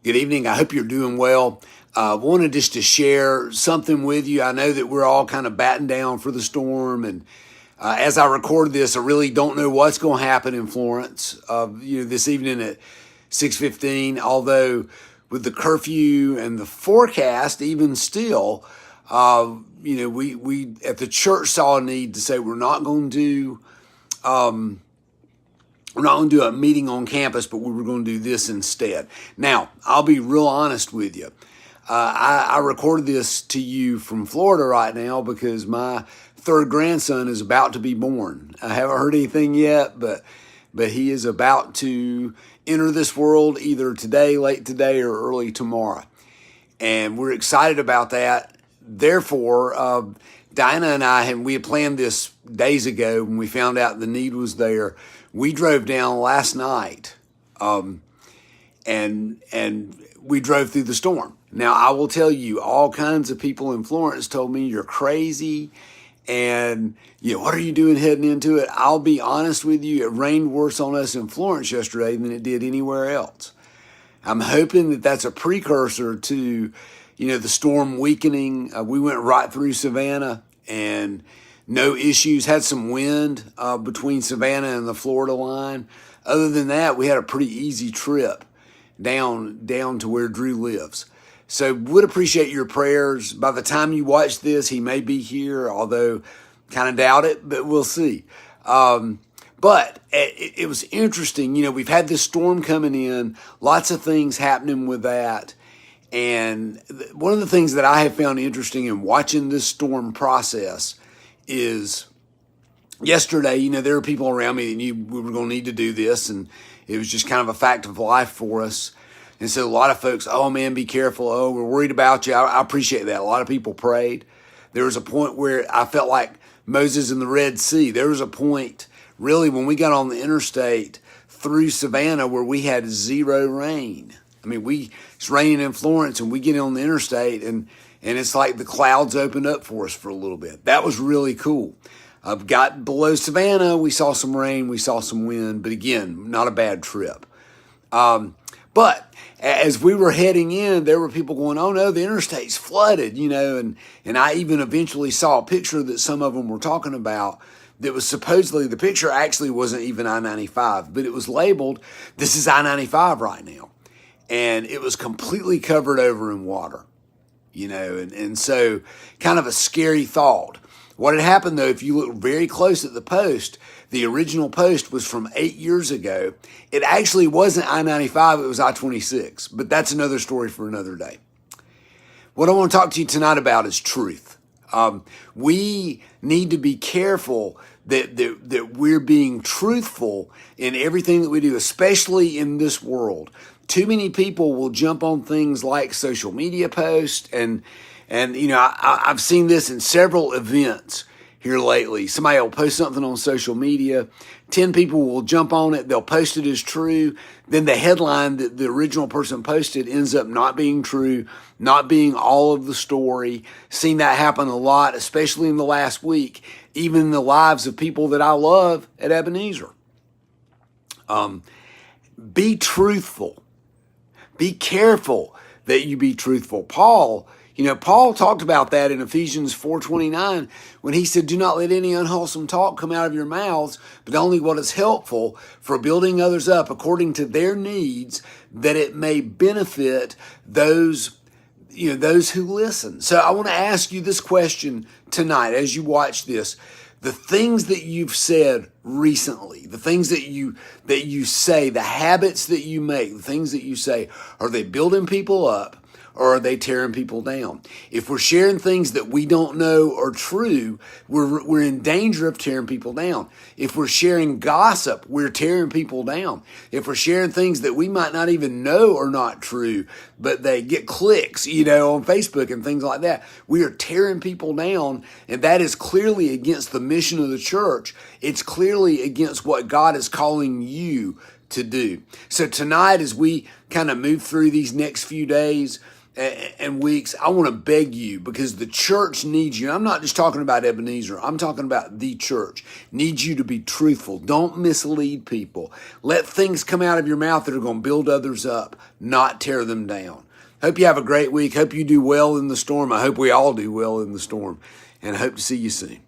Good evening. I hope you're doing well. Wanted just to share something with you. I know that we're all kind of batting down for the storm, and as I record this, I really don't know what's going to happen in Florence. This evening at 6:15. Although with the curfew and the forecast, even still, we at the church saw a need to say we're not going to do. We're not going to do a meeting on campus, but we were going to do this instead. Now, I'll be real honest with you. I recorded this to you from Florida right now because my third grandson is about to be born. I haven't heard anything yet, but he is about to enter this world either today, late today, or early tomorrow. And we're excited about that. Therefore, Diana and I, we had planned this days ago when we found out the need was there. We drove down last night, and we drove through the storm. Now, I will tell you, all kinds of people in Florence told me you're crazy, and what are you doing heading into it? I'll be honest with you, it rained worse on us in Florence yesterday than it did anywhere else. I'm hoping that that's a precursor to, the storm weakening. We went right through Savannah and no issues, had some wind between Savannah and the Florida line. Other than that, we had a pretty easy trip down to where Drew lives. So would appreciate your prayers. By the time you watch this, he may be here, although kind of doubt it, but we'll see. But it was interesting. We've had this storm coming in, lots of things happening with that. And one of the things that I have found interesting in watching this storm process is yesterday, there were people around me that knew we were going to need to do this, and it was just kind of a fact of life for us. And so a lot of folks, oh man, be careful. Oh, we're worried about you. I appreciate that. A lot of people prayed. There was a point where I felt like Moses in the Red Sea. There was a point really when we got on the interstate through Savannah where we had zero rain. I mean, it's raining in Florence and we get on the interstate and it's like the clouds opened up for us for a little bit. That was really cool. Got below Savannah, we saw some rain, we saw some wind, but again, not a bad trip. But as we were heading in, there were people going, oh no, the interstate's flooded, and I even eventually saw a picture that some of them were talking about that was supposedly, the picture actually wasn't even I-95, but it was labeled, this is I-95 right now. And it was completely covered over in water. And so kind of a scary thought. What had happened, though, if you look very close at the post, the original post was from 8 years ago. It actually wasn't I-95, it was I-26, but that's another story for another day. What I want to talk to you tonight about is truth. We need to be careful that we're being truthful in everything that we do, especially in this world. Too many people will jump on things like social media posts and I've seen this in several events here lately. Somebody will post something on social media. 10 people will jump on it. They'll post it as true. Then the headline that the original person posted ends up not being true, not being all of the story. Seen that happen a lot, especially in the last week, even in the lives of people that I love at Ebenezer. Be truthful. Be careful that you be truthful. Paul talked about that in Ephesians 4:29 when he said, do not let any unwholesome talk come out of your mouths, but only what is helpful for building others up according to their needs, that it may benefit those who listen. So I want to ask you this question tonight as you watch this. The things that you've said recently, the things that you say, the habits that you make, the things that you say, are they building people up or are they tearing people down? If we're sharing things that we don't know are true, we're in danger of tearing people down. If we're sharing gossip, we're tearing people down. If we're sharing things that we might not even know are not true, but they get clicks, on Facebook and things like that, we are tearing people down, and that is clearly against the mission of the church. It's clearly against what God is calling you to do. So tonight, as we kind of move through these next few days, and weeks, I want to beg you, because the church needs you. I'm not just talking about Ebenezer. I'm talking about the church needs you to be truthful. Don't mislead people. Let things come out of your mouth that are going to build others up, not tear them down. Hope you have a great week. Hope you do well in the storm. I hope we all do well in the storm, and I hope to see you soon.